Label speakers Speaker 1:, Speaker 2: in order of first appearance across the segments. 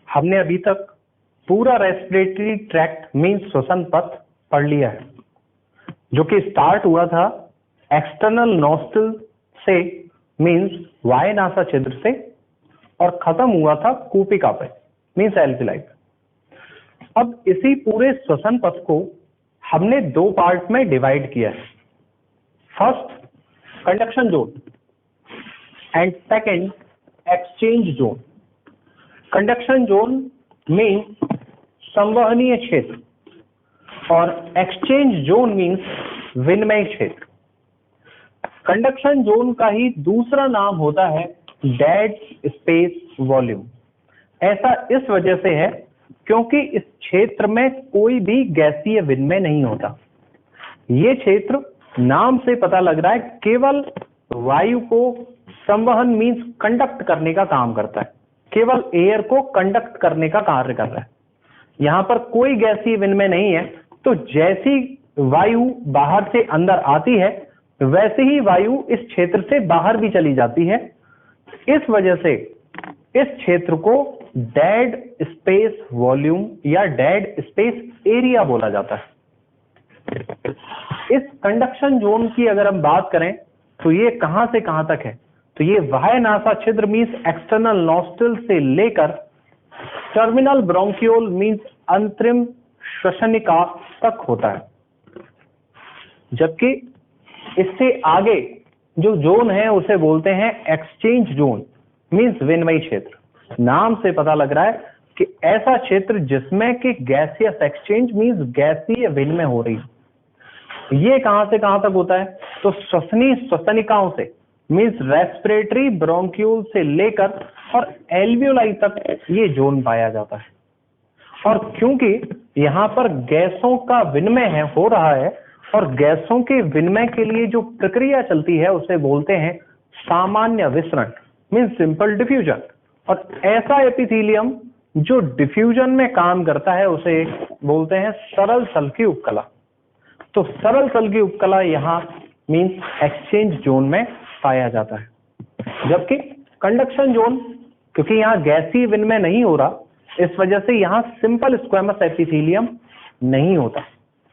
Speaker 1: हमने अभी तक पूरा रेस्पिरेटरी ट्रैक्ट मीन्स श्वसन पथ पढ़ लिया है, जो कि स्टार्ट हुआ था एक्सटर्नल नॉस्ट्रिल से मीन्स वाय नासा छिद्र से और खत्म हुआ था कूपिका पे मीन्स एल्विलाई। अब इसी पूरे श्वसन पथ को हमने दो पार्ट में डिवाइड किया है। First conduction zone and second exchange zone. Conduction zone means संवहनीय क्षेत्र और एक्सचेंज जोन मीन्स विनिमय क्षेत्र। कंडक्शन जोन का ही दूसरा नाम होता है डेड स्पेस वॉल्यूम। ऐसा इस वजह से है क्योंकि इस क्षेत्र में कोई भी गैसीय विनिमय नहीं होता। ये क्षेत्र नाम से पता लग रहा है केवल वायु को संवहन मीन्स कंडक्ट करने का काम करता है, केवल एयर को कंडक्ट करने का कार्य कर रहा है। यहां पर कोई गैसीय विनिमय नहीं है, तो जैसी वायु बाहर से अंदर आती है वैसे ही वायु इस क्षेत्र से बाहर भी चली जाती है। इस वजह से इस क्षेत्र को डेड स्पेस वॉल्यूम या डेड स्पेस एरिया बोला जाता है। इस कंडक्शन जोन की अगर हम बात करें तो ये कहां से कहां तक है, तो ये वाय नासा छिद्र मीन्स एक्सटर्नल नॉस्ट्रिल से लेकर टर्मिनल ब्रोंकियोल मीन्स अंतरिम श्वसनिका तक होता है। जबकि इससे आगे जो जोन है उसे बोलते हैं एक्सचेंज जोन मीन्स विनिमय क्षेत्र। नाम से पता लग रहा है कि ऐसा क्षेत्र जिसमें कि गैसियस एक्सचेंज मीन्स गैसीय विनिमय हो रही है। ये कहां से कहां तक होता है, तो श्वसनीय श्वसनिकाओं से मीन्स रेस्पिरेटरी ब्रोंक्यूल से लेकर और एल्वियोलाई तक ये जोन पाया जाता है। और क्योंकि यहां पर गैसों का विनिमय है हो रहा है और गैसों के विनिमय के लिए जो प्रक्रिया चलती है उसे बोलते हैं सामान्य विसरण मीन्स सिंपल डिफ्यूजन। और ऐसा एपिथेलियम जो डिफ्यूजन में काम करता है उसे बोलते हैं सरल सल्की उपकला। तो सरल सल्की उपकला यहाँ मीन्स एक्सचेंज जोन में पाया जाता है। जबकि कंडक्शन जोन क्योंकि यहाँ गैसीय विनिमय नहीं हो रहा, इस वजह से यहाँ सिंपल स्क्वेमस एपिथेलियम नहीं होता।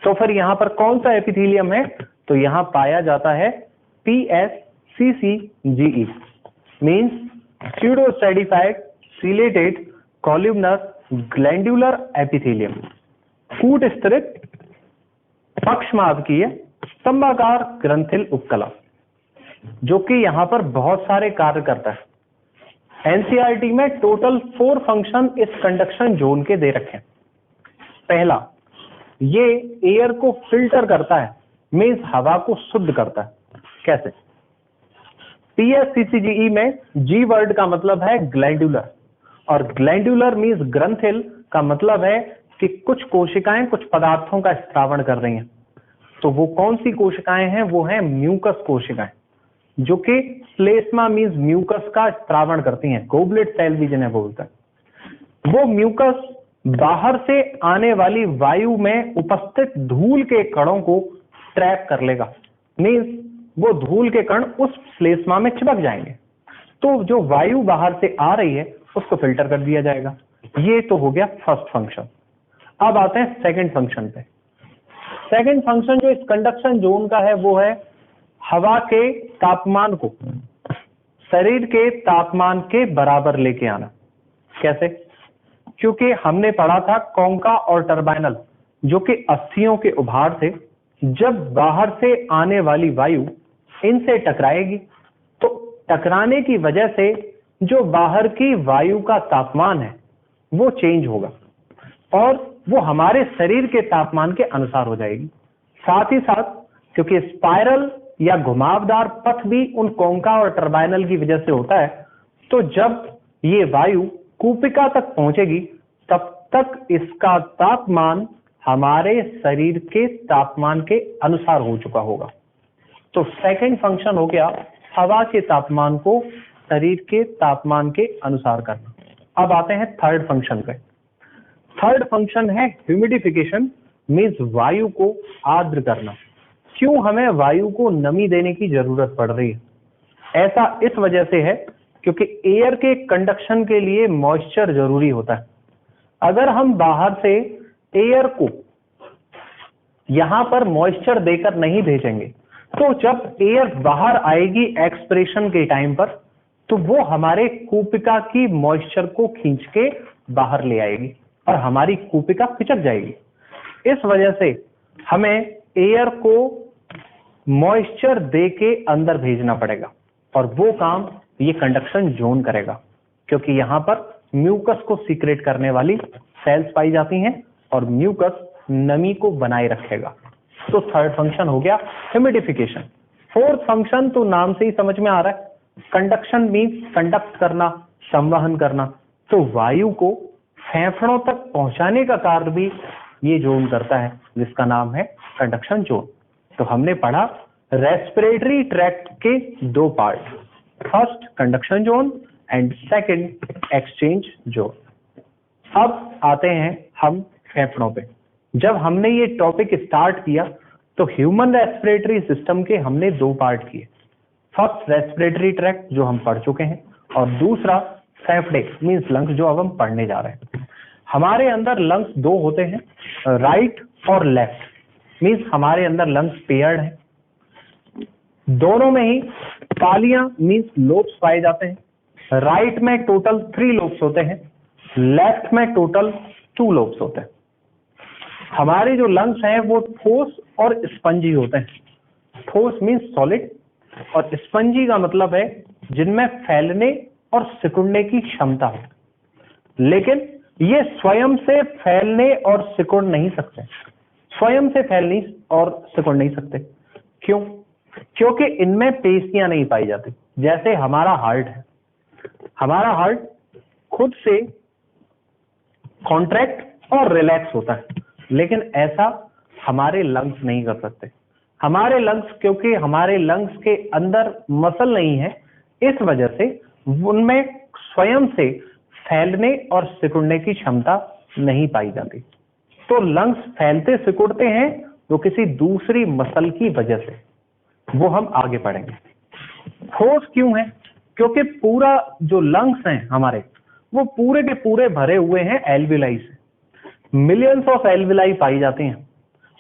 Speaker 1: तो फिर यहाँ पर कौन सा एपिथेलियम है, तो यहाँ पाया जाता है PSCCGE means pseudo stratified chelated columnar glandular epithelium. कूट स्तरित पक्षमावकीय स्तंभाकार ग्रंथिल उपकला, जो कि यहाँ पर बहुत सारे कार्य करता है। एनसीईआरटी में टोटल 4 फंक्शन इस कंडक्शन जोन के दे रखे हैं। पहला, ये एयर को फिल्टर करता है मीन्स हवा को शुद्ध करता है। कैसे? PSCCGE में जी वर्ड का मतलब है ग्लैंडुलर और ग्लैंडुलर मीन्स ग्रंथिल का मतलब है कि कुछ कोशिकाएं कुछ पदार्थों का स्त्रावण कर रही हैं। तो वो कौन सी कोशिकाएं हैं, वो हैं म्यूकस कोशिकाएं, जो कि स्लेस्मा मीन्स म्यूकस का स्त्रावण करती हैं। गोबलेट सेल भी जिन्हें बोलते हैं। वो म्यूकस बाहर से आने वाली वायु में उपस्थित धूल के कणों को ट्रैप कर लेगा मीन्स वो धूल के कण उस स्लेस्मा में चिपक जाएंगे, तो जो वायु बाहर से आ रही है उसको फिल्टर कर दिया जाएगा। ये तो हो गया फर्स्ट फंक्शन। अब आते हैं सेकंड फंक्शन पे। सेकंड फंक्शन जो इस कंडक्शन जोन का है वो है हवा के तापमान को शरीर के तापमान के बराबर लेके आना। कैसे? क्योंकि हमने पढ़ा था कॉन्का और टर्बाइनल जो कि अस्थियों के उभार थे। जब बाहर से आने वाली वायु इनसे टकराएगी तो टकराने की वजह से जो बाहर की वायु का तापमान है वो चेंज होगा और वो हमारे शरीर के तापमान के अनुसार हो जाएगी। साथ ही साथ क्योंकि स्पाइरल या घुमावदार पथ भी उन कॉन्का और टर्बाइनल की वजह से होता है, तो जब ये वायु कूपिका तक पहुंचेगी तब तक इसका तापमान हमारे शरीर के तापमान के अनुसार हो चुका होगा। तो सेकंड फंक्शन हो गया हवा के तापमान को शरीर के तापमान के अनुसार करना। अब आते हैं थर्ड फंक्शन पे। थर्ड फंक्शन है ह्यूमिडिफिकेशन मीन्स वायु को आर्द्र करना। क्यों हमें वायु को नमी देने की जरूरत पड़ रही है? ऐसा इस वजह से है क्योंकि एयर के कंडक्शन के लिए मॉइस्चर जरूरी होता है। अगर हम बाहर से एयर को यहां पर मॉइस्चर देकर नहीं भेजेंगे तो जब एयर बाहर आएगी एक्सपिरेशन के टाइम पर तो वो हमारे कूपिका की मॉइस्चर को खींच के बाहर ले आएगी और हमारी कूपिका पिचक जाएगी। इस वजह से हमें एयर को मॉइस्चर दे के अंदर भेजना पड़ेगा और वो काम ये कंडक्शन जोन करेगा, क्योंकि यहां पर म्यूकस को सीक्रेट करने वाली सेल्स पाई जाती हैं और म्यूकस नमी को बनाए रखेगा। तो थर्ड फंक्शन हो गया ह्यूमिडिफिकेशन। फोर्थ फंक्शन तो नाम से ही समझ में आ रहा है, कंडक्शन मीन्स कंडक्ट करना, संवहन करना। तो वायु को फेफड़ों तक पहुंचाने का कार्य भी ये जोन करता है, जिसका नाम है कंडक्शन जोन। तो हमने पढ़ा रेस्पिरेटरी ट्रैक्ट के दो part, first conduction zone and second exchange zone. अब आते हैं हम फेफड़ों पे। जब हमने ये टॉपिक स्टार्ट किया तो ह्यूमन रेस्पिरेटरी सिस्टम के हमने दो पार्ट किए, फर्स्ट रेस्पिरेटरी ट्रैक्ट जो हम पढ़ चुके हैं और दूसरा फेफड़े मींस लंग्स जो अब हम पढ़ने जा रहे हैं। हमारे अंदर लंग्स दो होते हैं, राइट और लेफ्ट, मींस हमारे अंदर लंग्स पेयर्ड हैं। दोनों में ही पालियां मींस लोब्स पाए जाते हैं। राइट में टोटल 3 लोब्स होते हैं, लेफ्ट में टोटल 2 लोब्स होते हैं। हमारे जो लंग्स हैं वो ठोस और स्पंजी होते हैं। ठोस मींस सॉलिड और स्पंजी का मतलब है जिनमें फैलने और सिकुड़ने की क्षमता हो, लेकिन ये स्वयं से फैलने और सिकुड़ नहीं सकते। स्वयं से फैलने और सिकुड़ नहीं सकते। क्यों? क्योंकि इनमें पेशियां नहीं पाई जाती। जैसे हमारा हार्ट है, हमारा हार्ट खुद से कॉन्ट्रैक्ट और रिलैक्स होता है, लेकिन ऐसा हमारे लंग्स नहीं कर सकते। हमारे लंग्स, क्योंकि हमारे लंग्स के अंदर मसल नहीं है, इस वजह से उनमें स्वयं से फैलने और सिकुड़ने की क्षमता नहीं पाई जाती। तो लंग्स फैलते सिकुड़ते हैं वो किसी दूसरी मसल की वजह से, वो हम आगे पढ़ेंगे। ठोस क्यों है? क्योंकि पूरा जो लंग्स हैं हमारे वो पूरे के पूरे भरे हुए हैं एल्विलाई से। मिलियंस ऑफ एल्विलाई पाई जाती हैं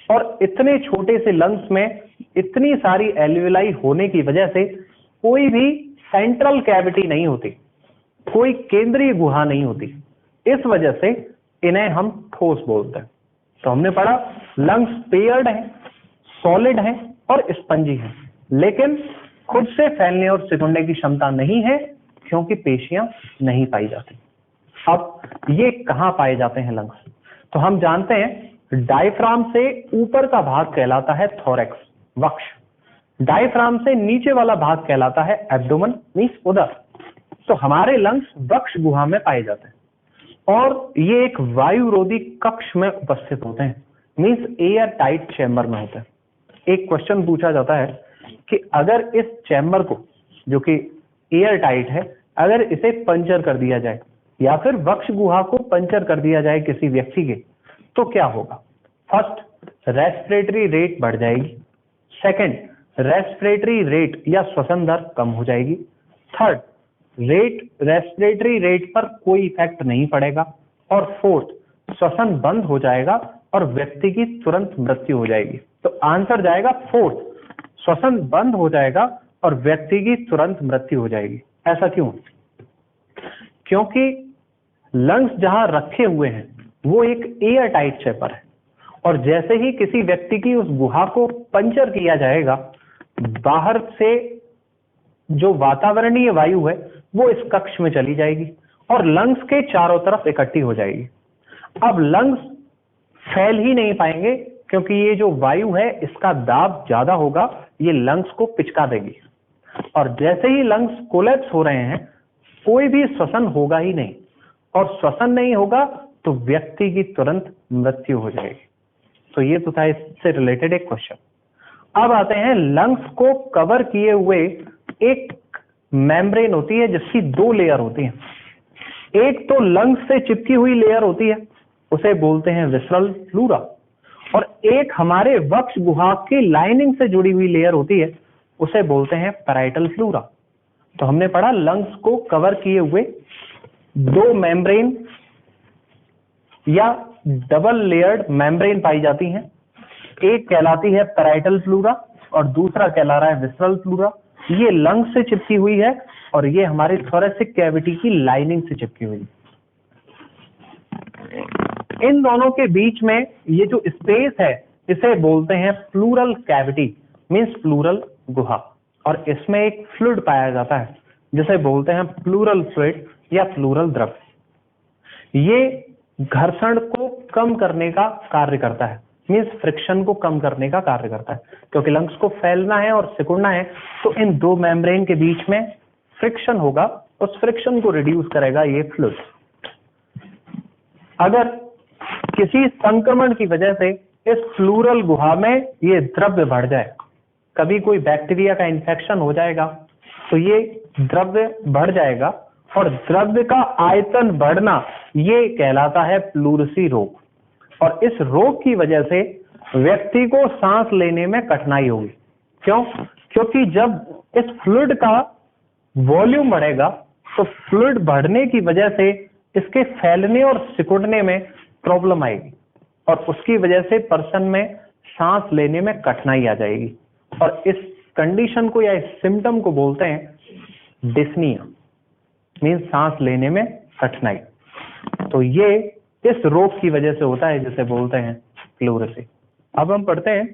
Speaker 1: और इतने छोटे से लंग्स में इतनी सारी एल्विलाई होने की वजह से कोई भी सेंट्रल कैविटी नहीं होती, कोई केंद्रीय गुहा नहीं होती। इस वजह से इन्हें हम ठोस बोलते हैं। तो हमने पढ़ा लंग्स पेयर्ड हैं, सॉलिड हैं और स्पंजी हैं, लेकिन खुद से फैलने और सिकुड़ने की क्षमता नहीं है क्योंकि पेशियां नहीं पाई जाती। अब ये कहां पाए जाते हैं लंग्स? तो हम जानते हैं डायफ्राम से ऊपर का भाग कहलाता है थोरैक्स, वक्ष। डायफ्राम से नीचे वाला भाग कहलाता है एब्डोमेन मींस उदर। तो हमारे लंग्स वक्ष गुहा में पाए जाते हैं और ये एक वायुरोधी कक्ष में उपस्थित होते हैं, मींस एयर टाइट चैम्बर में होते हैं। एक क्वेश्चन पूछा जाता है कि अगर इस चैम्बर को, जो कि एयर टाइट है, अगर इसे पंचर कर दिया जाए या फिर वक्ष गुहा को पंचर कर दिया जाए किसी व्यक्ति के, तो क्या होगा? फर्स्ट, रेस्पिरेटरी रेट बढ़ जाएगी। सेकंड, रेस्पिरेटरी रेट या श्वसन दर कम हो जाएगी। थर्ड, रेस्पिरेटरी रेट पर कोई इफेक्ट नहीं पड़ेगा। और फोर्थ, श्वसन बंद हो जाएगा और व्यक्ति की तुरंत मृत्यु हो जाएगी। तो आंसर जाएगा फोर्थ, श्वसन बंद हो जाएगा और व्यक्ति की तुरंत मृत्यु हो जाएगी। ऐसा क्यों? क्योंकि लंग्स जहां रखे हुए हैं वो एक एयर टाइट चैम्बर है और जैसे ही किसी व्यक्ति की उस गुहा को पंचर किया जाएगा, बाहर से जो वातावरणीय वायु है वो इस कक्ष में चली जाएगी और लंग्स के चारों तरफ इकट्ठी हो जाएगी। अब लंग्स फैल ही नहीं पाएंगे क्योंकि ये जो वायु है इसका दाब ज्यादा होगा, ये लंग्स को पिचका देगी और जैसे ही लंग्स कोलैप्स हो रहे हैं कोई भी श्वसन होगा ही नहीं और श्वसन नहीं होगा तो व्यक्ति की तुरंत मृत्यु हो जाएगी। तो ये तो था इससे रिलेटेड एक क्वेश्चन। अब आते हैं लंग्स को कवर किए हुए एक मेम्ब्रेन होती है जिसकी 2 लेयर होती हैं। एक तो लंग्स से चिपकी हुई लेयर होती है, उसे बोलते हैं विसरल फ्लोरा, और एक हमारे वक्ष गुहा की लाइनिंग से जुड़ी हुई लेयर होती है, उसे बोलते हैं पैराइटल फ्लोरा। तो हमने पढ़ा लंग्स को कवर किए हुए 2 मेम्ब्रेन या डबल लेयर्ड मेम्ब्रेन पाई जाती हैं। एक कहलाती है पैराइटल प्लूरा और दूसरा कहला रहा है विसरल प्लूरा। ये लंग्स से चिपकी हुई है और ये हमारी थोरेसिक कैविटी की लाइनिंग से चिपकी हुई है। इन दोनों के बीच में ये जो स्पेस है इसे बोलते हैं प्लूरल कैविटी, मींस प्लूरल गुहा, और इसमें एक फ्लूइड पाया जाता है जिसे बोलते हैं प्लूरल फ्लूइड या प्लूरल द्रव। ये घर्षण को कम करने का कार्य करता है, मींस फ्रिक्शन को कम करने का कार्य करता है, क्योंकि लंग्स को फैलना है और सिकुड़ना है तो इन दो मेम्ब्रेन के बीच में फ्रिक्शन होगा, उस फ्रिक्शन को रिड्यूस करेगा ये फ्लूइड। अगर किसी संक्रमण की वजह से इस प्लूरल गुहा में ये द्रव्य बढ़ जाए, कभी कोई बैक्टीरिया का इन्फेक्शन हो जाएगा तो ये द्रव्य बढ़ जाएगा, और द्रव्य का आयतन बढ़ना ये कहलाता है प्लूरसी रोग। और इस रोग की वजह से व्यक्ति को सांस लेने में कठिनाई होगी। क्यों? क्योंकि जब इस फ्लूइड का वॉल्यूम बढ़ेगा तो फ्लूइड बढ़ने की वजह से इसके फैलने और सिकुड़ने में प्रॉब्लम आएगी, और उसकी वजह से पर्सन में सांस लेने में कठिनाई आ जाएगी। और इस कंडीशन को या इस सिम्टम को बोलते हैं डिस्निया, मीन्स सांस लेने में कठिनाई। तो ये इस रोग की वजह से होता है जिसे बोलते हैं प्लूरसी। अब हम पढ़ते हैं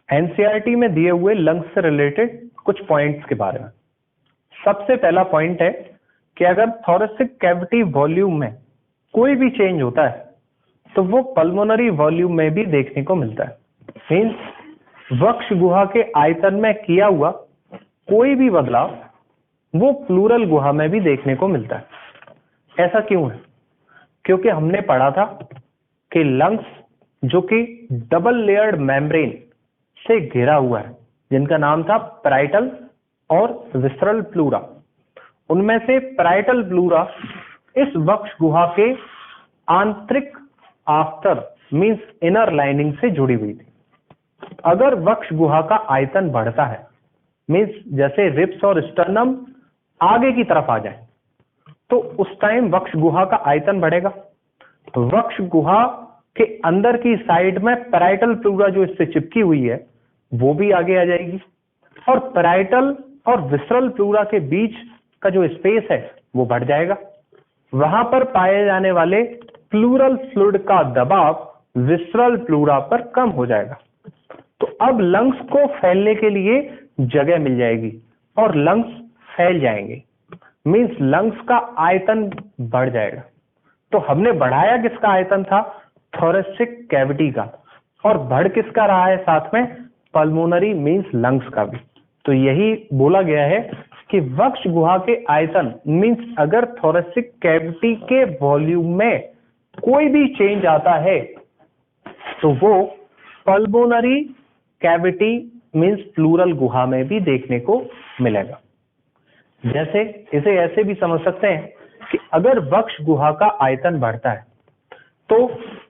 Speaker 1: एनसीईआरटी में दिए हुए लंग्स से रिलेटेड कुछ पॉइंट्स के बारे में। सबसे पहला पॉइंट है कि अगर थोरेसिक कैविटी वॉल्यूम में कोई भी चेंज होता है तो वो पल्मोनरी वॉल्यूम में भी देखने को मिलता है। मीन्स वक्ष गुहा के आयतन में किया हुआ कोई भी बदलाव वो प्लूरल गुहा में भी देखने को मिलता है। ऐसा क्यों है? क्योंकि हमने पढ़ा था कि लंग्स जो कि डबल लेयर्ड मेम्ब्रेन से घिरा हुआ है, जिनका नाम था पैराइटल और विसरल प्लूरा, उनमें से पैराइटल प्लूरा इस वक्ष गुहा के आंतरिक आफ्टर मींस इनर लाइनिंग से जुड़ी हुई थी। अगर वक्ष गुहा का आयतन बढ़ता है, मींस जैसे रिब्स और स्टर्नम आगे की तरफ आ जाए, तो उस टाइम वक्ष गुहा का आयतन बढ़ेगा। तो वक्ष गुहा के अंदर की साइड में पैराइटल प्लूरा जो इससे चिपकी हुई है वो भी आगे आ जाएगी, और पैराइटल और विसरल प्लूरा के बीच का जो स्पेस है वो बढ़ जाएगा। वहां पर पाए जाने वाले प्लूरल फ्लूइड का दबाव विसरल प्लूरा पर कम हो जाएगा। तो अब लंग्स को फैलने के लिए जगह मिल जाएगी और लंग्स फैल जाएंगे, मींस लंग्स का आयतन बढ़ जाएगा। तो हमने बढ़ाया किसका आयतन था? थोरेसिक कैविटी का, और बढ़ किसका रहा है साथ में? पल्मोनरी मींस लंग्स का भी। तो यही बोला गया है कि वक्ष गुहा के आयतन मींस अगर थोरेसिक कैविटी के वॉल्यूम में कोई भी चेंज आता है तो वो पल्मोनरी कैविटी मींस प्लूरल गुहा में भी देखने को मिलेगा। जैसे इसे ऐसे भी समझ सकते हैं कि अगर वक्ष गुहा का आयतन बढ़ता है तो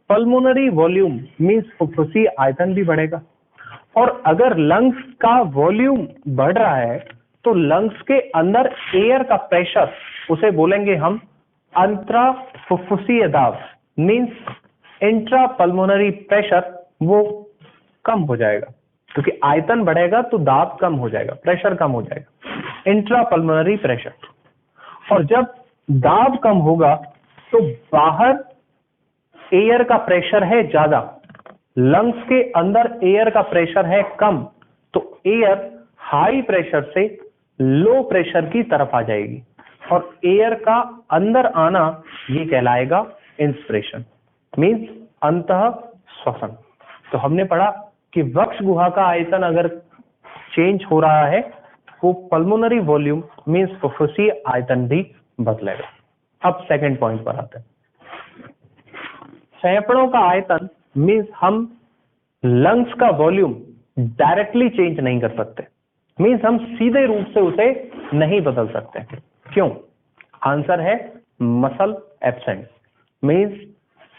Speaker 1: पल्मोनरी वॉल्यूम मींस फुफ्फुसी आयतन भी बढ़ेगा, और अगर लंग्स का वॉल्यूम बढ़ रहा है तो लंग्स के अंदर एयर का प्रेशर, उसे बोलेंगे हम अंतरा फुफ्फुसीय दाब मींस इंट्रा पल्मोनरी प्रेशर, वो कम हो जाएगा। क्योंकि आयतन बढ़ेगा तो दाब कम हो जाएगा, प्रेशर कम हो जाएगा, इंट्रा पल्मोनरी प्रेशर। और जब दाब कम होगा तो बाहर एयर का प्रेशर है ज्यादा, लंग्स के अंदर एयर का प्रेशर है कम, तो एयर हाई प्रेशर से लो प्रेशर की तरफ आ जाएगी, और एयर का अंदर आना ये कहलाएगा इंस्पिरेशन मींस अंतः श्वसन। तो हमने पढ़ा कि वक्ष गुहा का आयतन अगर चेंज हो रहा है वो पल्मोनरी वॉल्यूम मींस फुफ्फुसीय आयतन भी बदलेगा। अब सेकंड पॉइंट पर आते हैं। फेफड़ों का आयतन मींस हम लंग्स का वॉल्यूम डायरेक्टली चेंज नहीं कर सकते, मींस हम सीधे रूप से उसे नहीं बदल सकते। क्यों? आंसर है मसल एब्सेंट, मींस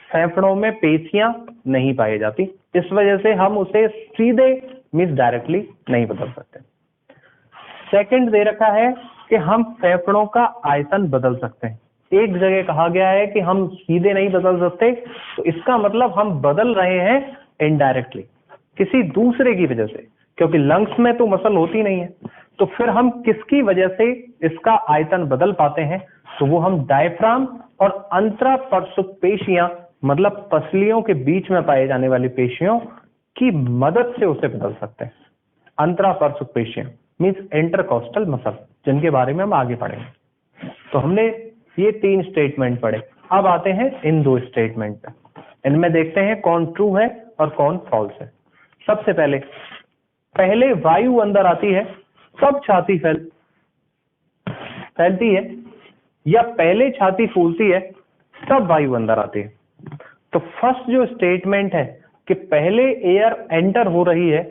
Speaker 1: फेफड़ों में पेशियां नहीं पाई जाती, इस वजह से हम उसे सीधे मींस डायरेक्टली नहीं बदल सकते। सेकंड दे रखा है कि हम फेफड़ों का आयतन बदल सकते हैं, एक जगह कहा गया है कि हम सीधे नहीं बदल सकते, तो इसका मतलब हम बदल रहे हैं इनडायरेक्टली किसी दूसरे की वजह से, क्योंकि लंग्स में तो मसल होती नहीं है। तो फिर हम किसकी वजह से इसका आयतन बदल पाते हैं, तो वो हम डायफ्राम और अंतरापरसुक पेशियां, मतलब पसलियों के बीच में पाए जाने वाली पेशियों की मदद से उसे बदल सकते हैं। अंतरापरसुक पेशियां मींस इंटरकोस्टल मसल, जिनके बारे में हम आगे पढ़ेंगे। तो हमने ये 3 स्टेटमेंट पढ़े। अब आते हैं इन 2 स्टेटमेंट पे, इनमें देखते हैं कौन ट्रू है और कौन फॉल्स है। सबसे पहले वायु अंदर आती है तब छाती फैलती है, या पहले छाती फूलती है तब वायु अंदर आती है? तो फर्स्ट जो स्टेटमेंट है कि पहले एयर एंटर हो रही है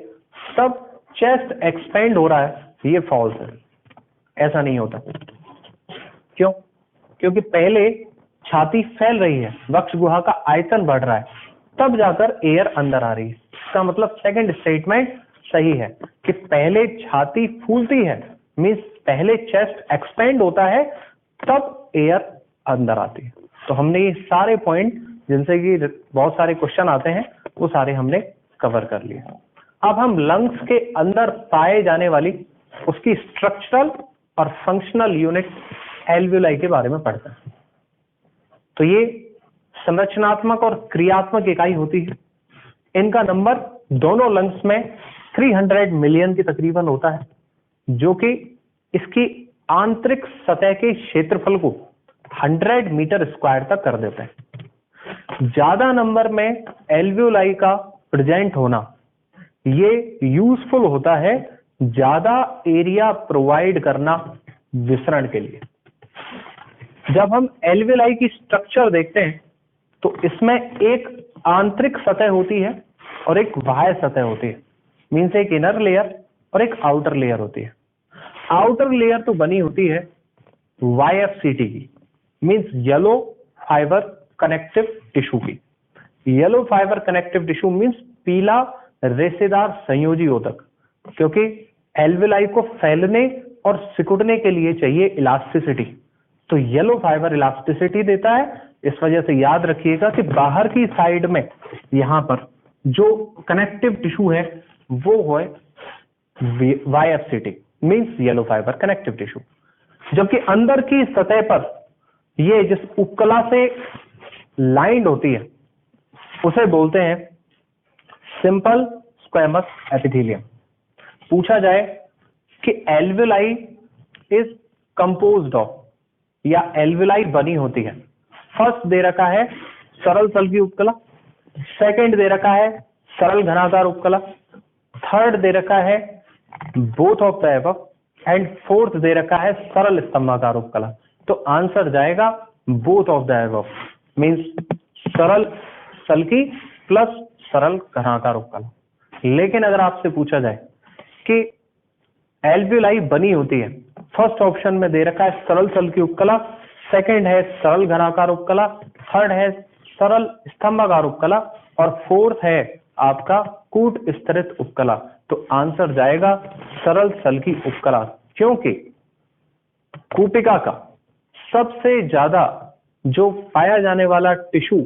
Speaker 1: तब चेस्ट एक्सपेंड हो रहा है, ये फॉल्स है। ऐसा नहीं होता। क्यों? क्योंकि पहले छाती फैल रही है, वक्ष गुहा का आयतन बढ़ रहा है, तब जाकर एयर अंदर आ रही है। इसका मतलब सेकंड स्टेटमेंट सही है कि पहले छाती फूलती है, मींस पहले चेस्ट एक्सपेंड होता है तब एयर अंदर आती है। तो हमने ये सारे पॉइंट जिनसे कि बहुत सारे क्वेश्चन आते हैं वो सारे हमने कवर कर लिए। अब हम लंग्स के अंदर पाए जाने वाली उसकी स्ट्रक्चरल और फंक्शनल यूनिट एल्वियोलाई के बारे में पढ़ते हैं। तो ये संरचनात्मक और क्रियात्मक इकाई होती है। इनका नंबर दोनों लंग्स में 300 मिलियन के तकरीबन होता है, जो कि इसकी आंतरिक सतह के क्षेत्रफल को 100 मीटर स्क्वायर तक कर देते हैं। ज्यादा नंबर में एल्वियोलाई का प्रेजेंट होना ये यूजफुल होता है ज्यादा एरिया प्रोवाइड करना विसरण के लिए। जब हम एल्वियोलाई की स्ट्रक्चर देखते हैं तो इसमें एक आंतरिक सतह होती है और एक बाह्य सतह होती है, मीन्स एक इनर लेयर और एक आउटर लेयर होती है। आउटर लेयर तो बनी होती है YFCT की, means yellow fibre connective tissue की। Yellow fibre connective tissue means पीला रेशेदार संयोजी ऊतक, क्योंकि एल्वियोलाई को फैलने और सिकुड़ने के लिए चाहिए इलास्टिसिटी, तो येलो फाइबर इलास्टिसिटी देता है। इस वजह से याद रखिएगा कि बाहर की साइड में यहां पर जो कनेक्टिव टिश्यू है वो है YFCT means yellow fibre connective tissue, जबकि अंदर की सतह पर ये जिस उपकला से लाइंड होती है उसे बोलते हैं सिंपल स्क्वेमस एपिथेलियम। पूछा जाए कि एल्वियोलाई इज कंपोज्ड ऑफ, या एल्वियोलाई बनी होती है, फर्स्ट दे रखा है सरल सल्की उपकला, सेकंड दे रखा है सरल घनाकार उपकला, थर्ड दे रखा है both of the above, and fourth दे रखा है सरल स्तंभाकार उपकला। तो आंसर जाएगा both of the above, means सरल सल्की प्लस सरल घनाकार उपकला। लेकिन अगर आपसे पूछा जाए कि एल्वियोलाई बनी होती है, फर्स्ट ऑप्शन में दे रखा है सरल सल्की उपकला, सेकंड है सरल घनाकार उपकला, थर्ड है सरल स्तंभाकार उपकला और फोर्थ है आपका कूट स्तरित उपकला, तो आंसर जाएगा सरल सल्की उपकला, क्योंकि कूपिका का सबसे ज्यादा जो पाया जाने वाला टिश्यू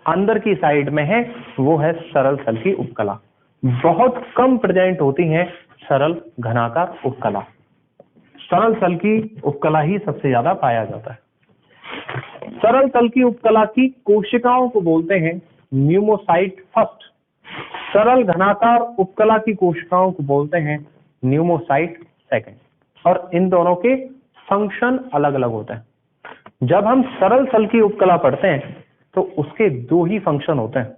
Speaker 1: अंदर की साइड में है वो है सरल सल्की उपकला। बहुत कम प्रेजेंट होती हैं सरल घनाकार उपकला, सरल सल्की उपकला ही सबसे ज्यादा पाया जाता है। सरल सल्की उपकला की कोशिकाओं को बोलते हैं न्यूमोसाइट फर्स्ट, सरल घनाकार उपकला की कोशिकाओं को बोलते हैं न्यूमोसाइट सेकंड, और इन दोनों के फंक्शन अलग अलग होते हैं। जब हम सरल सल्की उपकला पढ़ते हैं तो उसके 2 ही फंक्शन होते हैं,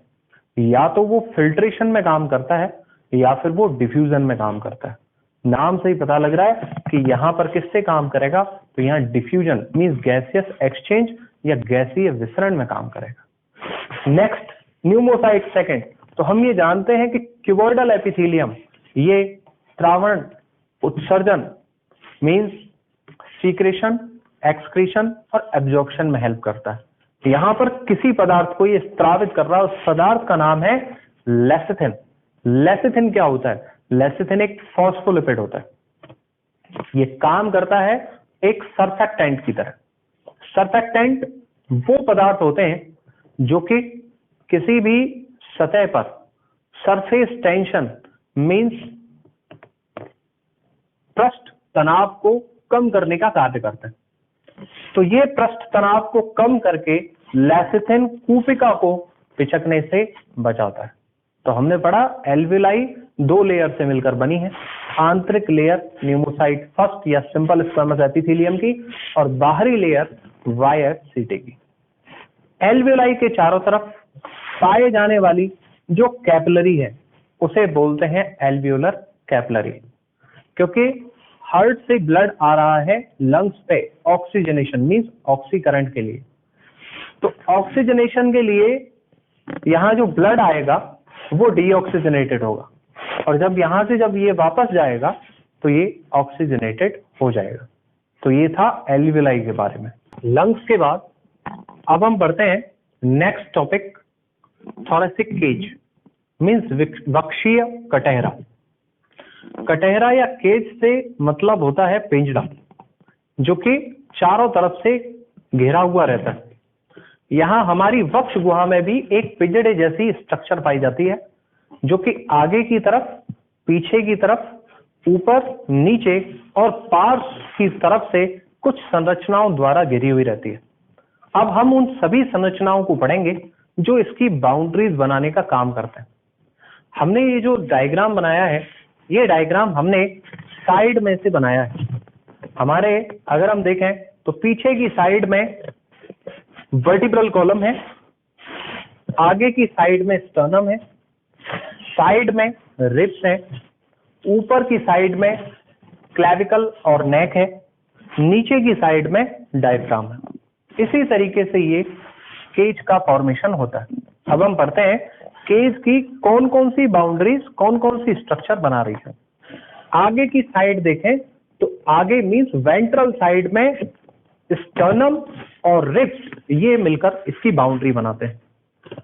Speaker 1: या तो वो फिल्ट्रेशन में काम करता है या फिर वो डिफ्यूजन में काम करता है। नाम से ही पता लग रहा है कि यहां पर किससे काम करेगा, तो यहाँ डिफ्यूजन मींस गैसियस एक्सचेंज या गैसीय विसरण में काम करेगा। नेक्स्ट न्यूमोसाइट सेकंड, तो हम ये जानते हैं कि क्यूबॉइडल एपिथेलियम ये त्रावण उत्सर्जन मींस सीक्रेशन, एक्सक्रीशन और एब्जॉर्प्शन में हेल्प करता है। यहां पर किसी पदार्थ को ये स्त्रावित कर रहा है, उस पदार्थ का नाम है लेसिथिन। लेसिथिन क्या होता है? लेसिथिन एक फॉस्फोलिपिड होता है, ये काम करता है एक सर्फेक्टेंट की तरह। सरफेक्टेंट वो पदार्थ होते हैं जो कि किसी भी सतह पर सरफेस टेंशन मींस पृष्ठ तनाव को कम करने का कार्य करते हैं। तो ये पृष्ठ तनाव को कम करके लेसिथिन कूपिका को पिचकने से बचाता है। तो हमने पढ़ा एल्विलाई 2 लेयर से मिलकर बनी है, आंतरिक लेयर न्यूमोसाइट फर्स्ट या सिंपल स्क्वेमस एपिथेलियम की और बाहरी लेयर वायरसीटी की। एल्विलाई के चारों तरफ पाए जाने वाली जो कैपिलरी है उसे बोलते हैं एल्वियोलर कैपिलरी, क्योंकि हार्ट से ब्लड आ रहा है लंग्स पे ऑक्सीजनेशन मींस ऑक्सीकरण के लिए। तो ऑक्सीजनेशन के लिए यहाँ जो ब्लड आएगा वो डीऑक्सीजनेटेड होगा और जब यहाँ से जब ये वापस जाएगा तो ये ऑक्सीजनेटेड हो जाएगा। तो ये था एल्वियोलाई के बारे में। लंग्स के बाद अब हम पढ़ते हैं next topic, thoracic cage means वक्षीय कटहरा। कटहरा या केज से मतलब होता है पिंजड़ा, जो कि चारों तरफ से घेरा हुआ रहता है। यहाँ हमारी वक्ष गुहा में भी एक पिंजड़े जैसी स्ट्रक्चर पाई जाती है, जो कि आगे की तरफ, पीछे की तरफ, ऊपर, नीचे और पार्श्व की तरफ से कुछ संरचनाओं द्वारा घिरी हुई रहती है। अब हम उन सभी संरचनाओं को पढ़ेंगे जो इसकी बाउंड्रीज बनाने का काम करते हैं। हमने ये जो डायग्राम बनाया है, ये डायग्राम हमने साइड में से बनाया है। हमारे अगर हम देखें तो पीछे की साइड में वर्टिब्रल कॉलम है, आगे की साइड में स्टर्नम है, साइड में रिब्स है, ऊपर की साइड में क्लैविकल और नेक है, नीचे की साइड में डायफ्राम है। इसी तरीके से ये केज का फॉर्मेशन होता है। अब हम पढ़ते हैं केज की कौन कौन सी बाउंड्रीज, कौन कौन सी स्ट्रक्चर बना रही है। आगे की साइड देखें तो आगे मींस वेंट्रल साइड में स्टर्नम और रिब्स ये मिलकर इसकी बाउंड्री बनाते हैं।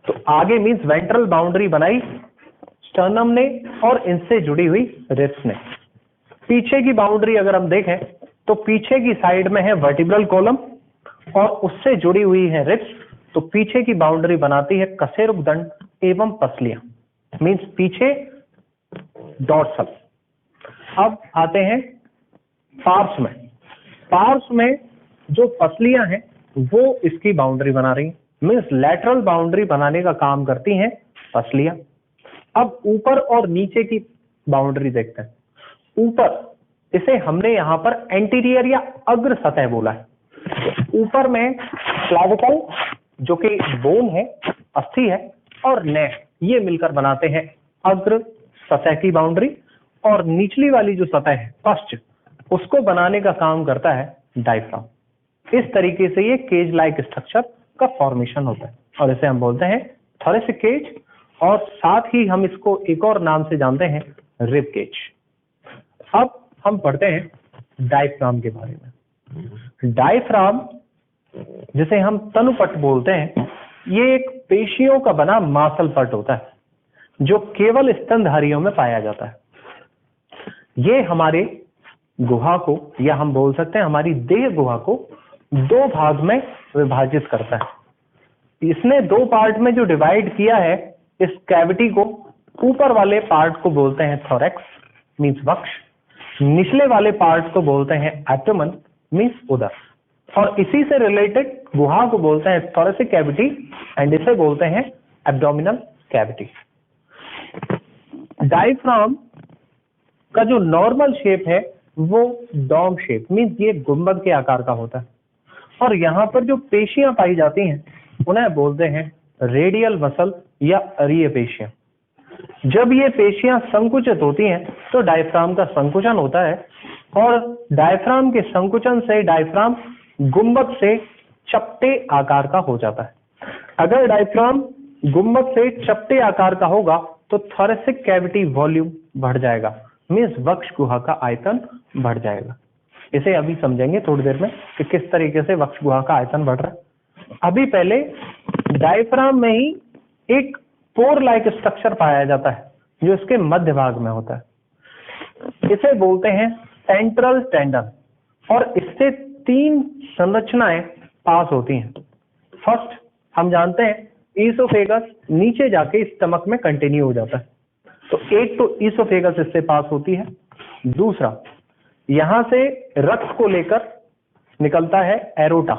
Speaker 1: तो आगे मींस वेंट्रल बाउंड्री बनाई स्टर्नम ने और इनसे जुड़ी हुई रिब्स ने। पीछे की बाउंड्री अगर हम देखें तो पीछे की साइड में है वर्टिब्रल कॉलम और उससे जुड़ी हुई है रिब्स। तो पीछे की बाउंड्री बनाती है कशेरुक दंड एवं पसलियां मींस पीछे डॉर्सल। अब आते हैं पार्श्व में। पार्श्व में जो पसलियां हैं वो इसकी बाउंड्री बना रही है, मींस लैटरल बाउंड्री बनाने का काम करती हैं पसलियां। अब ऊपर और नीचे की बाउंड्री देखते हैं। ऊपर इसे हमने यहां पर एंटीरियर या अग्र सतह बोला है। ऊपर में क्लैविकल जो कि बोन है, अस्थि है, और नेक ये मिलकर बनाते हैं अग्र सतह की बाउंड्री, और निचली वाली जो सतह है पश्च उसको बनाने का काम करता है डायफ्राम। इस तरीके से ये केज लाइक स्ट्रक्चर का फॉर्मेशन होता है और इसे हम बोलते हैं थोरेसिक केज, और साथ ही हम इसको एक और नाम से जानते हैं रिब केज। अब हम पढ़ते हैं डायफ्राम के बारे में। डायफ्राम जिसे हम तनुपट बोलते हैं, ये एक पेशियों का बना मांसल पट होता है जो केवल स्तनधारियों में पाया जाता है। ये हमारे गुहा को, या हम बोल सकते हैं हमारी देह गुहा को, 2 भाग में विभाजित करता है। इसने 2 पार्ट में जो डिवाइड किया है इस कैविटी को, ऊपर वाले पार्ट को बोलते हैं थोरैक्स मींस वक्ष, निचले वाले पार्ट को बोलते हैं एब्डोमेन मींस उदर, और इसी से रिलेटेड गुहा को बोलते हैं थोरेसिक कैविटी एंड इसे बोलते हैं एब्डोमिनल कैविटी। डायफ्राम का जो नॉर्मल शेप है वो डोम शेप मींस ये गुंबद के आकार का होता है, और यहाँ पर जो पेशियां पाई जाती हैं उन्हें बोलते हैं रेडियल मसल या अरीय पेशियां। जब ये पेशियां संकुचित होती हैं तो डायफ्राम का संकुचन होता है, और डायफ्राम के संकुचन से डायफ्राम गुंबद से चपटे आकार का हो जाता है। अगर डायफ्राम गुंबद से चपटे आकार का होगा तो थोरेसिक कैविटी वॉल्यूम बढ़ जाएगा मींस वक्ष गुहा का आयतन बढ़ जाएगा। इसे अभी समझेंगे थोड़ी देर में कि किस तरीके से वक्ष गुहा का आयतन बढ़ रहा है। अभी पहले डायफ्राम में ही एक पोर लाइक स्ट्रक्चर पाया जाता है जो इसके मध्य भाग में होता है। इसे बोलते हैं सेंट्रल टेंडन, और इससे 3 संरचनाएं पास होती हैं। फर्स्ट हम जानते हैं ईसोफेगस नीचे जाके स्टमक में कंटिन्यू हो जाता है, तो एक तो ईसोफेगस इससे पास होती है। दूसरा, यहां से रक्त को लेकर निकलता है एरोटा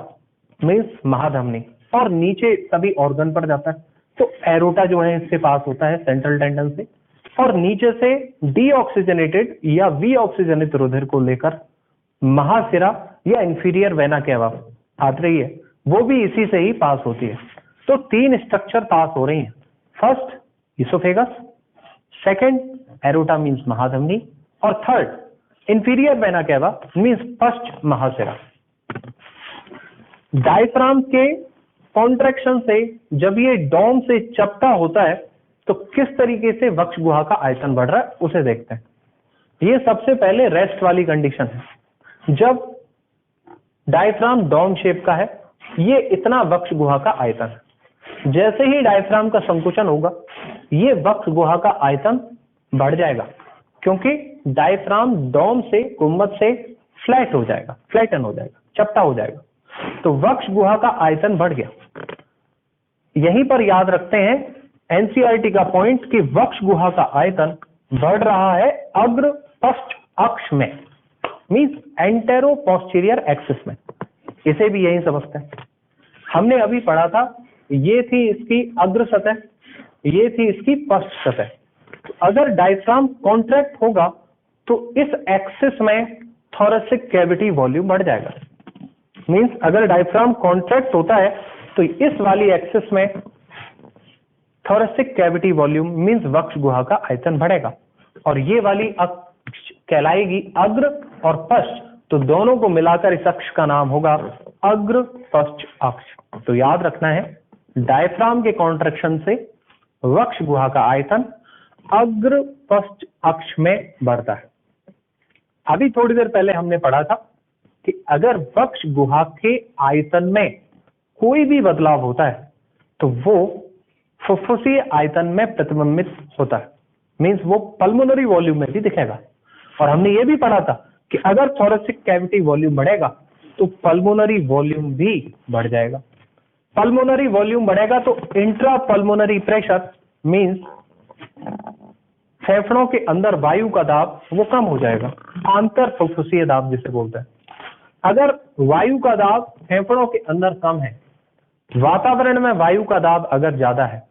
Speaker 1: मीन्स महाधमनी, और नीचे सभी ऑर्गन पर जाता है। तो एरोटा जो है इससे पास होता है सेंट्रल टेंडन से, और नीचे से डीऑक्सीजनेटेड या वी ऑक्सीजनित रुधिर को लेकर महाशिरा या इंफीरियर वेना केवा आती रही है, वो भी इसी से ही पास होती है। तो तीन स्ट्रक्चर पास हो रही हैं। First oesophagus, second aorta means महाधमनी, और third inferior vena cava means पश्च महाशिरा। डायफ्राम के कॉन्ट्रैक्शन से जब ये डोम से चपटा होता है तो किस तरीके से वक्ष गुहा का आयतन बढ़ रहा है उसे देखते हैं। ये सबसे पहले रेस्ट वाली कंडीशन है। जब डायफ्राम डोम शेप का है, ये इतना वक्ष गुहा का आयतन है। जैसे ही डायफ्राम का संकुचन होगा, ये वक्ष गुहा का आयतन बढ़ जाएगा, क्योंकि डायफ्राम डोम से गुम्बद से फ्लैट हो जाएगा, फ्लैटन हो जाएगा, चपटा हो जाएगा, तो वक्ष गुहा का आयतन बढ़ गया। यहीं पर याद रखते हैं एनसीईआरटी का पॉइंट कि वक्ष गुहा का आयतन बढ़ रहा है अग्र पश्च अक्ष में, मींस एंटेरो पोस्टीरियर एक्सिस में। इसे भी यही समझते हैं। हमने अभी पढ़ा था, ये थी इसकी अग्र सतह, ये थी इसकी पश्च सतह। तो अगर डायफ्राम कॉन्ट्रैक्ट होगा तो इस एक्सिस में थोरेसिक कैविटी वॉल्यूम बढ़ जाएगा। मींस अगर डायफ्राम कॉन्ट्रैक्ट होता है तो इस वाली एक्सिस में थोरेसिक कैविटी वॉल्यूम मींस वक्ष गुहा का आयतन बढ़ेगा, और ये वाली अक्ष कहलाएगी अग्र और पश्च, तो दोनों को मिलाकर इस अक्ष का नाम होगा अग्र पश्च अक्ष। तो याद रखना है, डायफ्राम के कॉन्ट्रैक्शन से वक्ष गुहा का आयतन अग्र पश्च अक्ष में बढ़ता है। अभी थोड़ी देर पहले हमने पढ़ा था कि अगर वक्ष गुहा के आयतन में कोई भी बदलाव होता है तो वो फुफ्फुसीय आयतन में प्रतिबिंबित होता है, मींस वो पल्मोनरी वॉल्यूम में भी दिखेगा। और हमने ये भी पढ़ा था कि अगर थोरेसिक कैविटी वॉल्यूम बढ़ेगा तो पल्मोनरी वॉल्यूम भी बढ़ जाएगा। पल्मोनरी वॉल्यूम बढ़ेगा तो इंट्रा पल्मोनरी प्रेशर मींस फेफड़ों के अंदर वायु का दाब वो कम हो जाएगा, आंतर फुफ्फुसीय दाब जिसे बोलते हैं। अगर वायु का दाब फेफड़ों के अंदर कम है, वातावरण में वायु का दाब अगर ज्यादा है,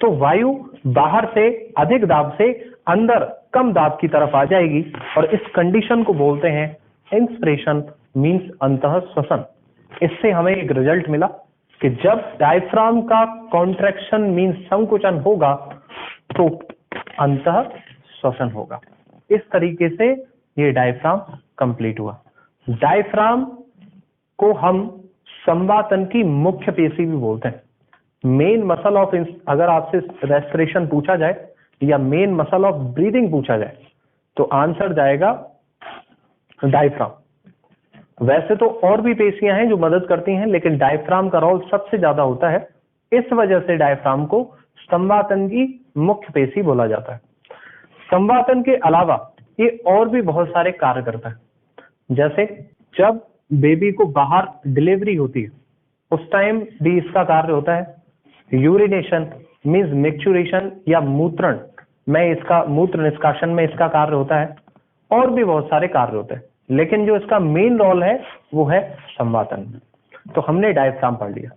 Speaker 1: तो वायु बाहर से अधिक दाब से अंदर कम दाब की तरफ आ जाएगी, और इस कंडीशन को बोलते हैं इंस्पिरेशन मींस अंतः श्वसन। इससे हमें एक रिजल्ट मिला कि जब डायफ्राम का कॉन्ट्रैक्शन मींस संकुचन होगा तो अंतः श्वसन होगा। इस तरीके से ये डायफ्राम कंप्लीट हुआ। डायफ्राम को हम संवातन की मुख्य पेशी भी बोलते हैं। मेन मसल ऑफ, अगर आपसे रेस्पिरेशन पूछा जाए या मेन मसल ऑफ ब्रीदिंग पूछा जाए तो आंसर जाएगा डायफ्राम। वैसे तो और भी पेशियां हैं जो मदद करती हैं, लेकिन डायफ्राम का रोल सबसे ज्यादा होता है। इस वजह से डायफ्राम को संवातन की मुख्य पेशी बोला जाता है। संवातन के अलावा ये और भी बहुत सारे कार्य करता है। जैसे जब बेबी को बाहर डिलीवरी होती है उस टाइम भी इसका कार्य होता है। यूरिनेशन मींस मिक्चुरेशन या मूत्रण में इसका, मूत्र निष्कासन में इसका कार्य होता है। और भी बहुत सारे कार्य होते हैं, लेकिन जो इसका मेन रोल है वो है संवातन। तो हमने डायफ्राम पढ़ लिया।